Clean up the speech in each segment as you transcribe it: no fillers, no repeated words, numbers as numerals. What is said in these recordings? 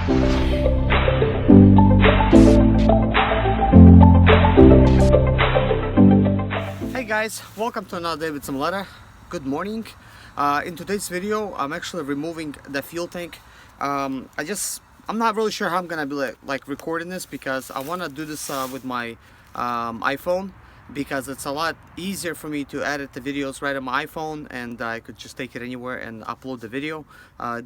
Hey guys, welcome to another day with Zimaleta. Good morning. In today's video, I'm actually removing the fuel tank. I'm not really sure how I'm gonna be like recording this, because I want to do this with my iPhone, because it's a lot easier for me to edit the videos right on my iPhone, and I could just take it anywhere and upload the video.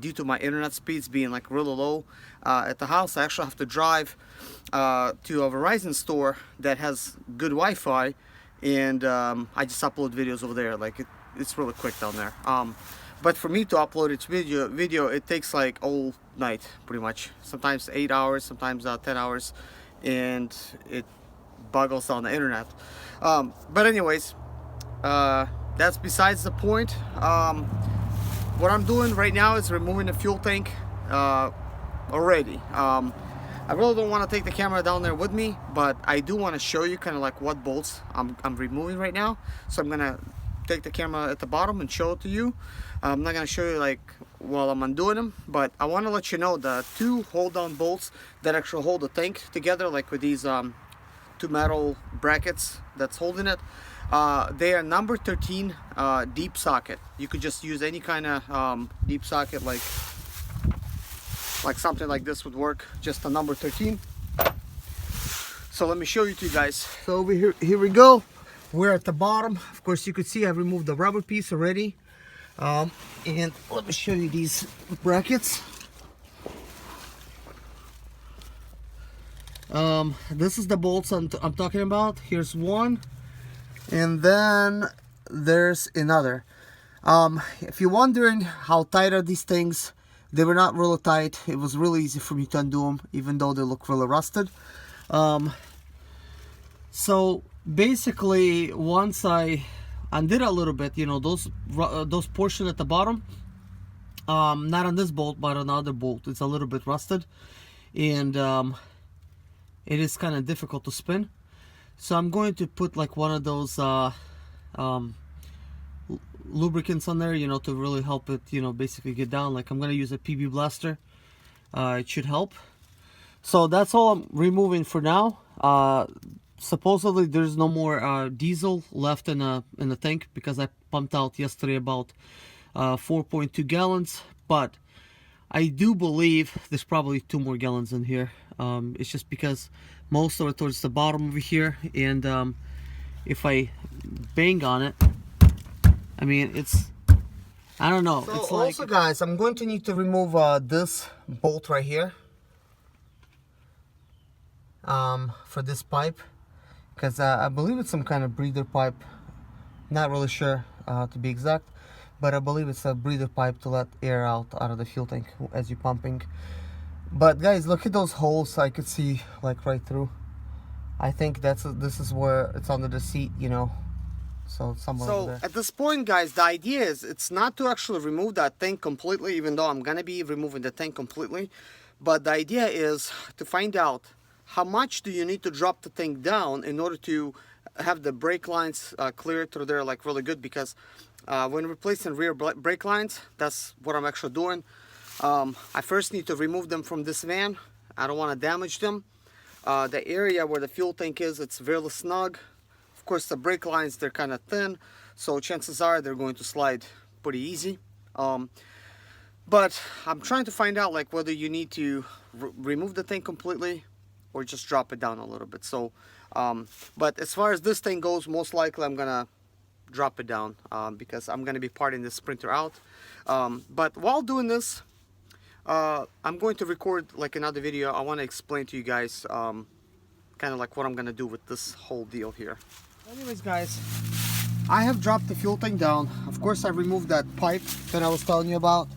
Due to my internet speeds being like really low at the house, I actually have to drive to a Verizon store that has good Wi-Fi, and I just upload videos over there. Like it's really quick down there. But for me to upload its video, it takes like all night pretty much. Sometimes 8 hours, sometimes 10 hours, and it boggles down the internet. But anyways, that's besides the point. What I'm doing right now is removing the fuel tank already. I really don't want to take the camera down there with me, but I do want to show you kind of like what bolts I'm removing right now. So I'm gonna take the camera at the bottom and show it to you. I'm not gonna show you like while I'm undoing them, but I want to let you know the two hold down bolts that actually hold the tank together, like with these two metal brackets that's holding it. They are number 13 deep socket. You could just use any kind of deep socket, like something like this would work, just a number 13. So let me show you to you guys. So over here we go. We're at the bottom. Of course, you could see I've removed the rubber piece already. And let me show you these brackets. This is the bolts I'm talking about. Here's one, and then there's another. If you're wondering how tight are these things, they were not really tight. It was really easy for me to undo them, even though they look really rusted. So basically, once I undid a little bit, you know, those portion at the bottom, not on this bolt but on the other bolt, it's a little bit rusted, and it is kind of difficult to spin. So I'm going to put like one of those lubricants on there, you know, to really help it, you know, basically get down. Like I'm going to use a PB blaster. It should help. So that's all I'm removing for now. Supposedly there's no more diesel left in the tank, because I pumped out yesterday about 4.2 gallons, but I do believe there's probably 2 more gallons in here. It's just because most of it towards the bottom over here, and if I bang on it, I mean, I don't know. So it's like, also guys, I'm going to need to remove this bolt right here for this pipe, because I believe it's some kind of breather pipe. Not really sure to be exact, but I believe it's a breather pipe to let air out of the fuel tank as you're pumping. But guys, look at those holes. I could see like right through. I think this is where it's under the seat, you know. So somewhere over there. At this point, guys, the idea is it's not to actually remove that tank completely, even though I'm gonna be removing the tank completely. But the idea is to find out how much do you need to drop the tank down in order to have the brake lines clear through there like really good, because when replacing rear brake lines, that's what I'm actually doing. I first need to remove them from this van. I don't want to damage them. The area where the fuel tank is, it's very snug. Of course, the brake lines, they're kind of thin, so chances are they're going to slide pretty easy. But I'm trying to find out like whether you need to remove the tank completely or just drop it down a little bit. So, but as far as this thing goes, most likely I'm gonna drop it down because I'm gonna be parting this Sprinter out. But while doing this, I'm going to record like another video. I want to explain to you guys kind of like what I'm gonna do with this whole deal here. Anyways guys, I have dropped the fuel tank down. Of course, I removed that pipe that I was telling you about.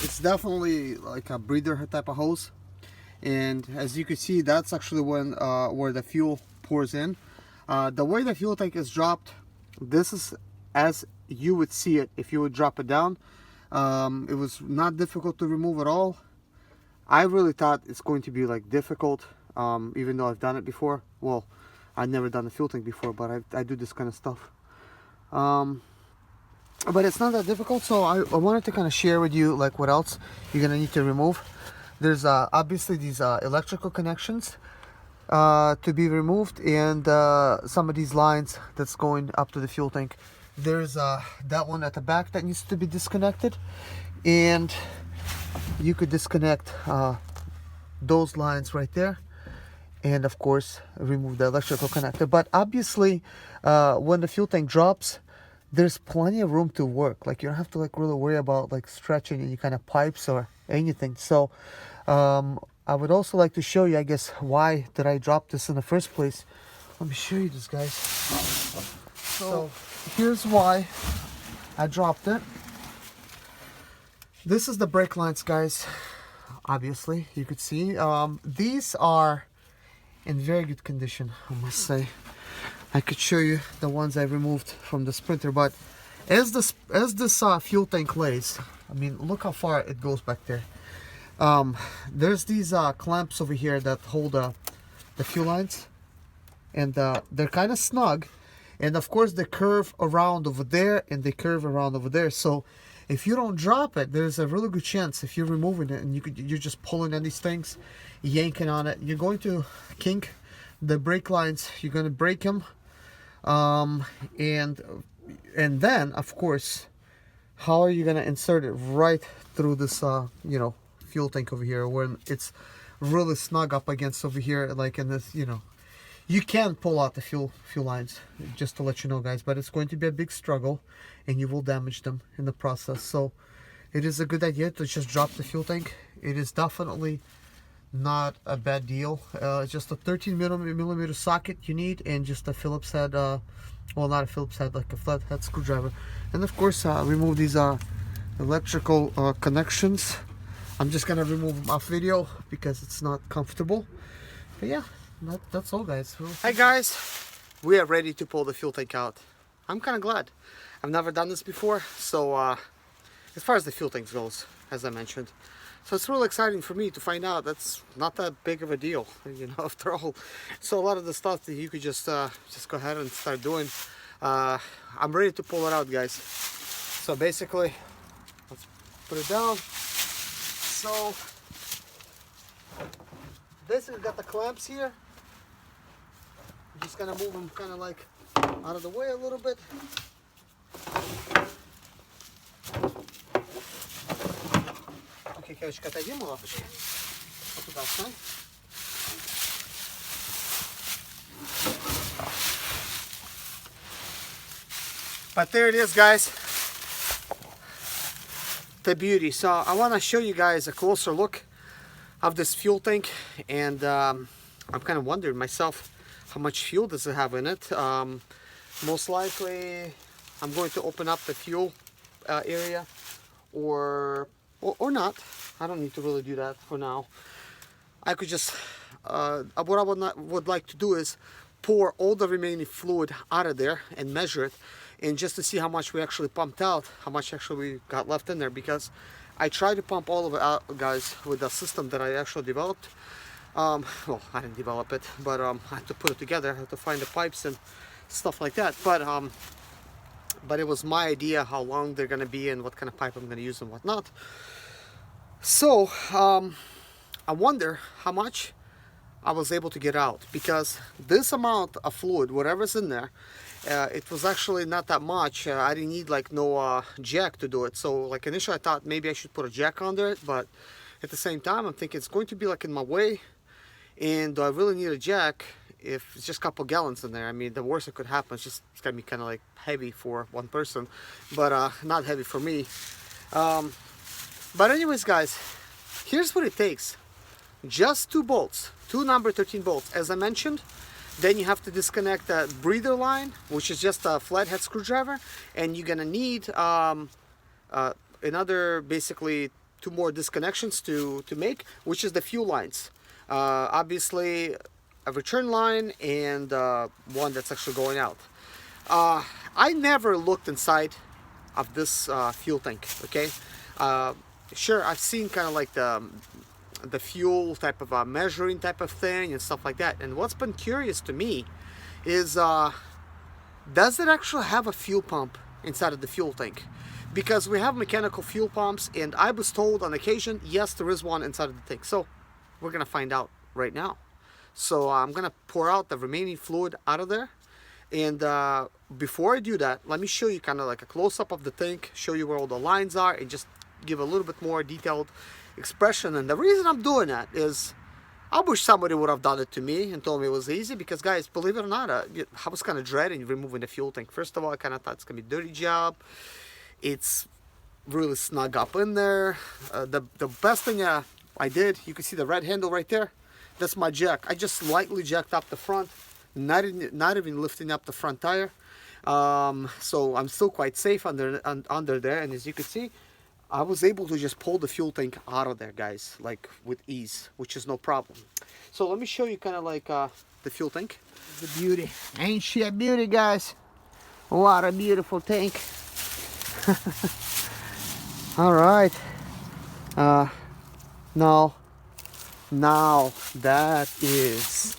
It's definitely like a breather type of hose, and as you can see, that's actually where the fuel pours in. The way the fuel tank is dropped, this is as you would see it if you would drop it down. It was not difficult to remove at all. I really thought it's going to be like difficult, even though I've done it before. Well, I've never done a fuel tank before, but I do this kind of stuff. But it's not that difficult, so I wanted to kind of share with you like what else you're gonna need to remove. There's obviously these electrical connections to be removed, and some of these lines that's going up to the fuel tank. There's that one at the back that needs to be disconnected, and you could disconnect those lines right there, and of course remove the electrical connector. But obviously when the fuel tank drops, there's plenty of room to work. Like, you don't have to like really worry about like stretching any kind of pipes or anything. So I would also like to show you, I guess, why did I drop this in the first place. Let me show you this, guys. So here's why I dropped it. This is the brake lines, guys. Obviously you could see these are in very good condition, I must say. I could show you the ones I removed from the Sprinter, but as this fuel tank lays, I mean, look how far it goes back there. There's these clamps over here that hold the fuel lines, and they're kind of snug, and of course they curve around over there and they curve around over there. So if you don't drop it, there's a really good chance, if you're removing it and you're just pulling on these things, yanking on it, you're going to kink the brake lines, you're going to break them, and then of course, how are you going to insert it right through this you know, fuel tank over here, when it's really snug up against over here, like in this, you know, you can pull out the fuel lines, just to let you know, guys, but it's going to be a big struggle and you will damage them in the process. So it is a good idea to just drop the fuel tank. It is definitely not a bad deal. Just a 13 millimeter socket you need, and just a Phillips head, well, not a Phillips head, like a flathead screwdriver, and of course remove these electrical connections. I'm just gonna remove them off video because it's not comfortable. But yeah, that's all, guys. Hey guys, we are ready to pull the fuel tank out. I'm kind of glad. I've never done this before, so as far as the fuel tank goes, as I mentioned, so it's really exciting for me to find out that's not that big of a deal, you know, after all. So a lot of the stuff that you could just go ahead and start doing, I'm ready to pull it out, guys. So basically, let's put it down. So basically got the clamps here. I'm just gonna move them kind of like out of the way a little bit. Окей, девочка, отойдем лапочки. Вот туда встань. But there it is, guys. The beauty. So I want to show you guys a closer look of this fuel tank, and I'm kind of wondering myself, how much fuel does it have in it? Most likely I'm going to open up the fuel area, or not. I don't need to really do that for now. I could just what I would like to do is pour all the remaining fluid out of there and measure it, and just to see how much we actually pumped out, how much actually we got left in there, because I tried to pump all of it out, guys, with the system that I actually developed. Well, I didn't develop it, but I had to put it together. I had to find the pipes and stuff like that. But it was my idea how long they're gonna be and what kind of pipe I'm gonna use and whatnot. So I wonder how much I was able to get out, because this amount of fluid, whatever's in there, it was actually not that much. I didn't need like no jack to do it. So like initially I thought maybe I should put a jack under it, but at the same time I'm thinking it's going to be like in my way, and do I really need a jack if it's just a couple gallons in there? I mean, the worst that could happen is just it's gonna be kind of like heavy for one person, but not heavy for me. But anyways, guys, here's what it takes. Just 2 bolts, 2 number 13 bolts, as I mentioned. Then you have to disconnect the breather line, which is just a flathead screwdriver, and you're gonna need another, basically 2 more disconnections to make, which is the fuel lines. Obviously a return line and one that's actually going out. I never looked inside of this fuel tank, okay? Sure, I've seen kind of like the fuel type of measuring type of thing and stuff like that, and what's been curious to me is does it actually have a fuel pump inside of the fuel tank? because we have mechanical fuel pumps, and I was told on occasion, yes, there is one inside of the tank. So we're gonna find out right now. So I'm gonna pour out the remaining fluid out of there, and before I do that, let me show you kind of like a close-up of the tank, show you where all the lines are, and just give a little bit more detailed expression. And the reason I'm doing that is I wish somebody would have done it to me and told me it was easy, because guys, believe it or not, I was kind of dreading removing the fuel tank. First of all, I kind of thought it's gonna be a dirty job. It's really snug up in there. The best thing I did, you can see the red handle right there, that's my jack. I just lightly jacked up the front, not even lifting up the front tire. So I'm still quite safe under there, and as you can see, I was able to just pull the fuel tank out of there, guys, like with ease, which is no problem. So let me show you kind of like the fuel tank. The beauty. Ain't she a beauty, guys? What a beautiful tank. All right. Now that is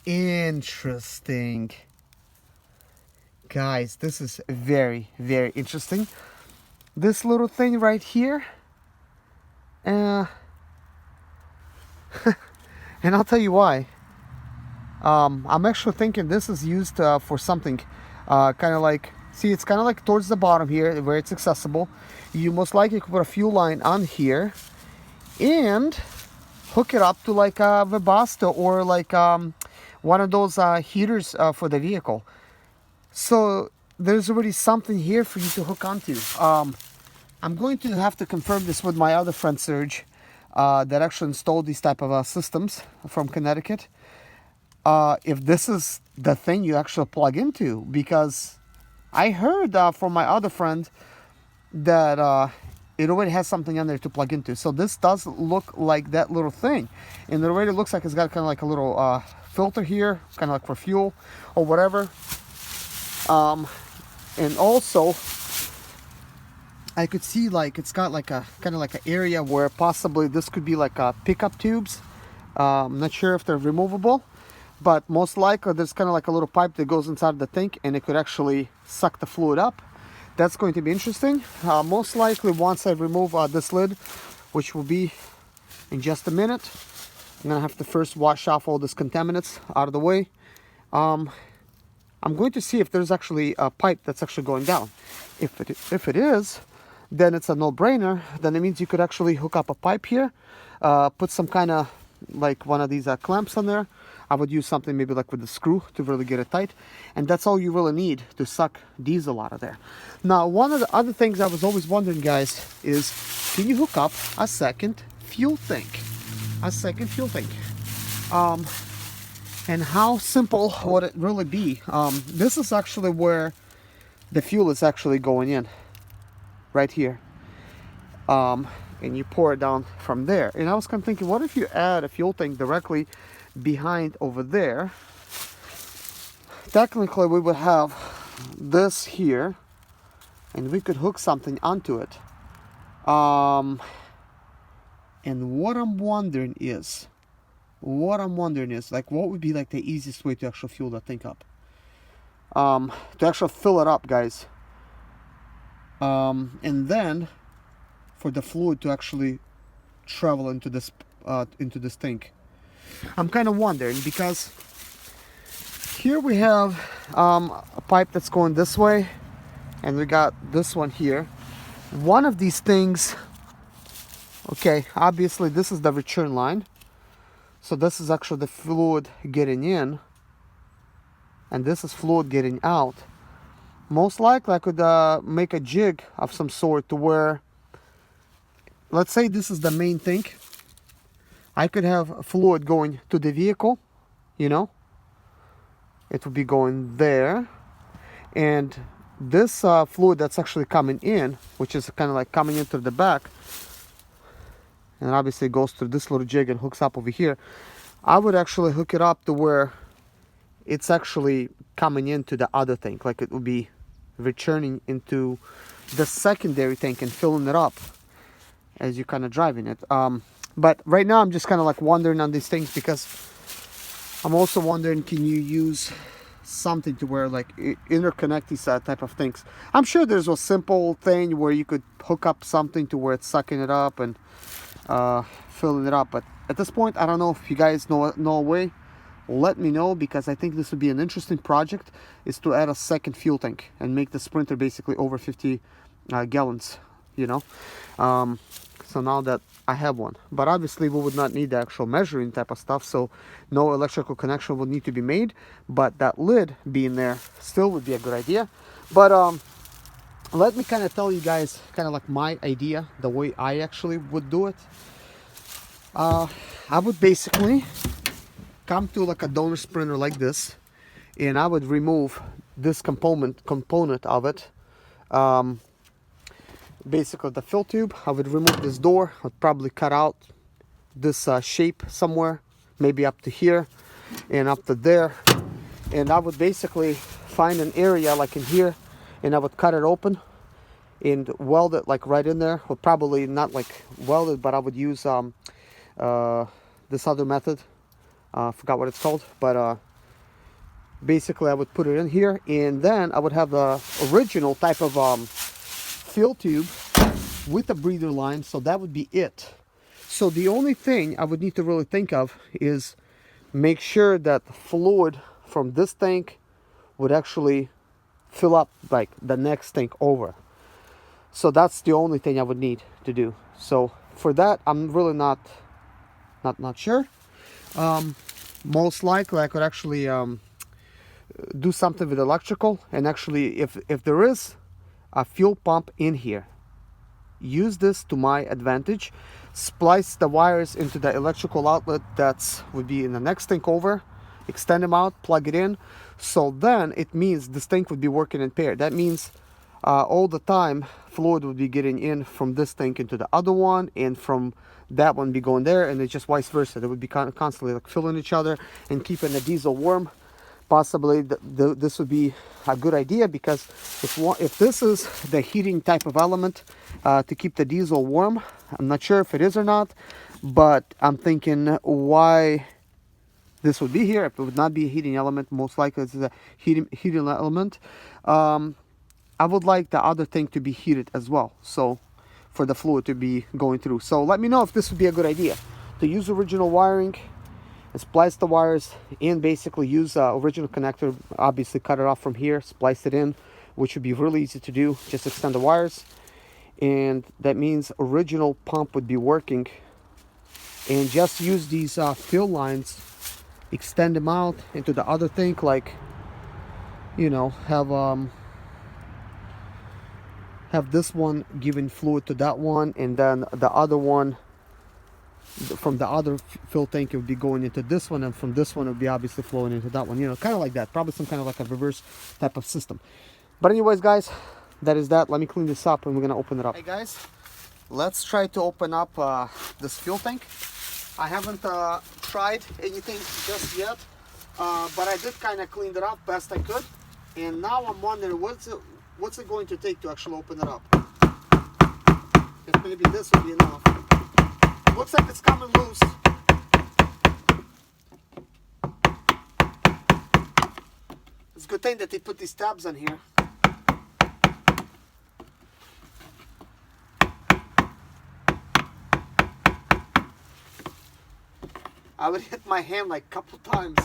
interesting. Guys, this is very, very interesting. This little thing right here, and I'll tell you why. I'm actually thinking this is used for something kind of like, see, it's kind of like towards the bottom here where it's accessible. You most likely could put a fuel line on here and hook it up to like a Webasto or like one of those heaters for the vehicle. So there's already something here for you to hook onto. I'm going to have to confirm this with my other friend Serge, that actually installed these type of systems from Connecticut. If this is the thing you actually plug into, because I heard from my other friend that it already has something on there to plug into. So this does look like that little thing, and it already looks like it's got kind of like a little filter here, kind of like for fuel or whatever. And also I could see like it's got like a kind of like an area where possibly this could be like pickup tubes. I'm not sure if they're removable, but most likely there's kind of like a little pipe that goes inside the tank, and it could actually suck the fluid up. That's going to be interesting. Most likely once I remove this lid, which will be in just a minute, I'm gonna have to first wash off all these contaminants out of the way. I'm going to see if there's actually a pipe that's actually going down. If it is, then it's a no-brainer. Then it means you could actually hook up a pipe here, put some kind of like one of these clamps on there. I would use something maybe like with the screw to really get it tight, and that's all you really need to suck diesel out of there. Now, one of the other things I was always wondering, guys, is can you hook up a second fuel tank? And how simple would it really be? This is actually where the fuel is actually going in, right here. And you pour it down from there. And I was kind of thinking, what if you add a fuel tank directly behind over there? Technically, we would have this here, and we could hook something onto it. And what I'm wondering is, like, what would be like the easiest way to actually fuel that tank up? To actually fill it up, guys. And then for the fluid to actually travel into this tank. I'm kind of wondering, because here we have a pipe that's going this way, and we got this one here. One of these things, okay, obviously this is the return line. So this is actually the fluid getting in, and this is fluid getting out. Most likely I could make a jig of some sort to where, let's say this is the main tank. I could have fluid going to the vehicle, you know. It would be going there. And this fluid that's actually coming in, which is kind of like coming into the back, and obviously it goes through this little jig and hooks up over here. I would actually hook it up to where it's actually coming into the other tank, like it would be returning into the secondary tank and filling it up as you're kind of driving it. But right now I'm just kind of like wondering on these things, because I'm also wondering, can you use something to where like interconnect these type of things. I'm sure there's a simple thing where you could hook up something to where it's sucking it up and filling it up, but at this point I don't know if you guys know a way. Let me know, because I think this would be an interesting project, is to add a second fuel tank and make the Sprinter basically over 50 gallons, you know. So now that I have one, but obviously we would not need the actual measuring type of stuff, so no electrical connection would need to be made, but that lid being there still would be a good idea. But let me kind of tell you guys kind of like my idea, the way I actually would do it. I would basically come to like a donor Sprinter like this, and I would remove this component of it. Basically the fill tube, I would remove this door. I'd probably cut out this shape somewhere, maybe up to here and up to there, and I would basically find an area like in here, and I would cut it open and weld it like right in there. Well, probably not like welded, but I would use this other method. Forgot what it's called, but basically I would put it in here, and then I would have the original type of fill tube with a breather line, so that would be it. So the only thing I would need to really think of is make sure that the fluid from this tank would actually fill up like the next tank over. So that's the only thing I would need to do. So for that, I'm really not sure. Most likely I could actually do something with electrical, and actually if there is a fuel pump in here, use this to my advantage, splice the wires into the electrical outlet that would be in the next tank over, extend them out, plug it in. So then it means this tank would be working in pair. That means all the time fluid would be getting in from this tank into the other one, and from that one be going there, and it's just vice versa. They would be constantly like filling each other and keeping the diesel warm. Possibly this would be a good idea, because if this is the heating type of element to keep the diesel warm, I'm not sure if it is or not, but I'm thinking why this would be here if it would not be a heating element. Most likely it's a heating element. I would like the other thing to be heated as well, so for the fluid to be going through. So let me know if this would be a good idea to use original wiring, splice the wires, and basically use original connector. Obviously cut it off from here, splice it in, which would be really easy to do. Just extend the wires, and that means original pump would be working, and just use these fill lines, extend them out into the other thing, like, you know, have this one giving fluid to that one, and then the other one from the other fill tank, it would be going into this one, and from this one it would be obviously flowing into that one, you know, kind of like that. Probably some kind of like a reverse type of system. But anyways guys, that is that. Let me clean this up and we're gonna open it up. Hey guys, let's try to open up this fuel tank. I haven't tried anything just yet, but I did kind of clean it up best I could, and now I'm wondering what's it going to take to actually open it up. If maybe this will be enough. Looks like it's coming loose. It's a good thing that they put these tabs on here. I would hit my hand like a couple times.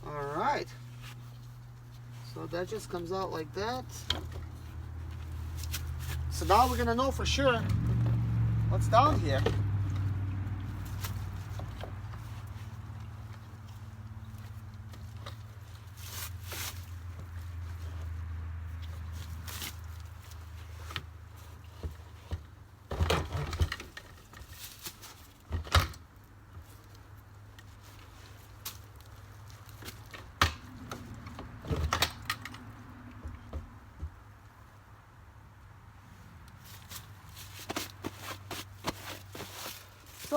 Alright, so that just comes out like that. So now we're gonna know for sure what's down here.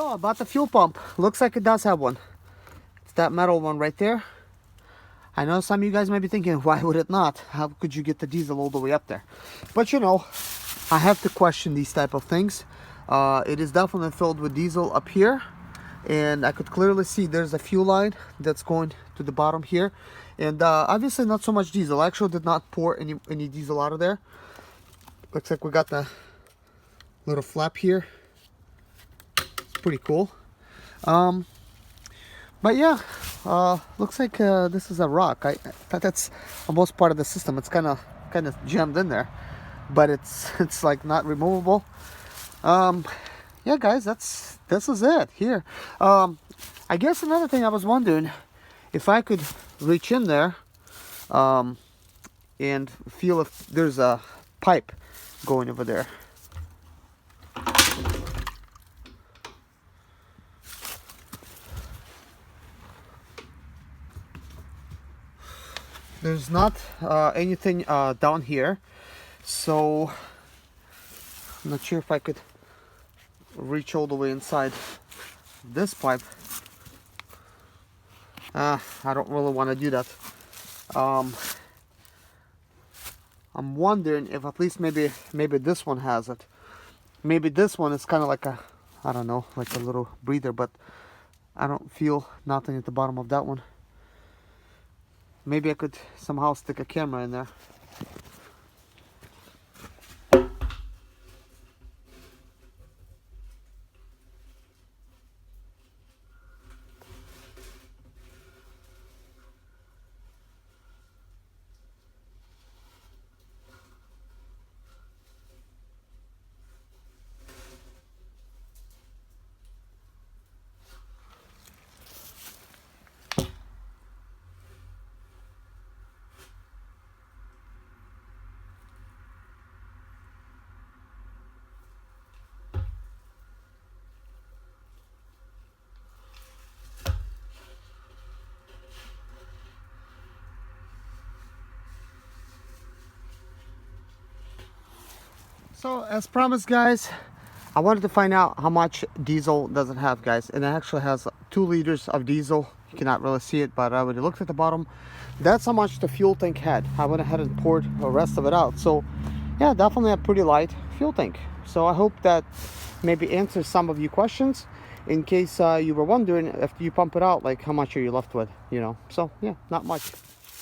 So about the fuel pump, looks like it does have one. It's that metal one right there. I know some of you guys might be thinking, why would it not? How could you get the diesel all the way up there? But you know, I have to question these type of things. It is definitely filled with diesel up here, and I could clearly see there's a fuel line that's going to the bottom here, and obviously not so much diesel. I actually did not pour any diesel out of there. Looks like we got the little flap here. It's pretty cool. But yeah, looks like this is a rock. I thought that's almost part of the system. It's kind of jammed in there, but it's like not removable. Yeah, guys, this is it here. I guess another thing I was wondering if I could reach in there and feel if there's a pipe going over there. There's not anything down here, so I'm not sure if I could reach all the way inside this pipe. I don't really want to do that. I'm wondering if at least maybe this one has it. Maybe this one is kind of like a, I don't know, like a little breather, but I don't feel nothing at the bottom of that one. Maybe I could somehow stick a camera in there. So as promised, guys, I wanted to find out how much diesel does it have, guys, and it actually has 2 liters of diesel. You cannot really see it, but I already looked at the bottom. That's how much the fuel tank had. I went ahead and poured the rest of it out. So yeah, definitely a pretty light fuel tank. So I hope that maybe answers some of your questions, in case you were wondering, if you pump it out, like how much are you left with, you know. So yeah, not much.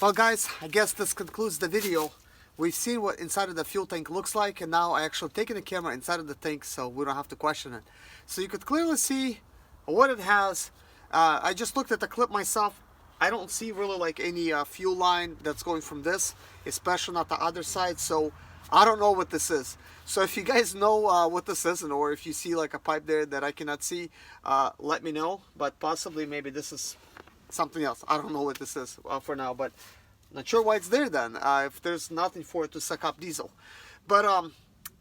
Well, guys, I guess this concludes the video. We've seen what inside of the fuel tank looks like, and now I actually taken the camera inside of the tank so we don't have to question it. So you could clearly see what it has. I just looked at the clip myself. I don't see really like any fuel line that's going from this, especially not the other side. So I don't know what this is. So if you guys know what this is, or if you see like a pipe there that I cannot see, let me know. But possibly maybe this is something else. I don't know what this is for now, but not sure why it's there then, if there's nothing for it to suck up diesel. But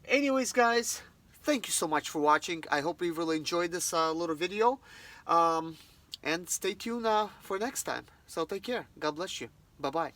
anyways, guys, thank you so much for watching. I hope you really enjoyed this little video, and stay tuned for next time. So take care. God bless you. Bye bye.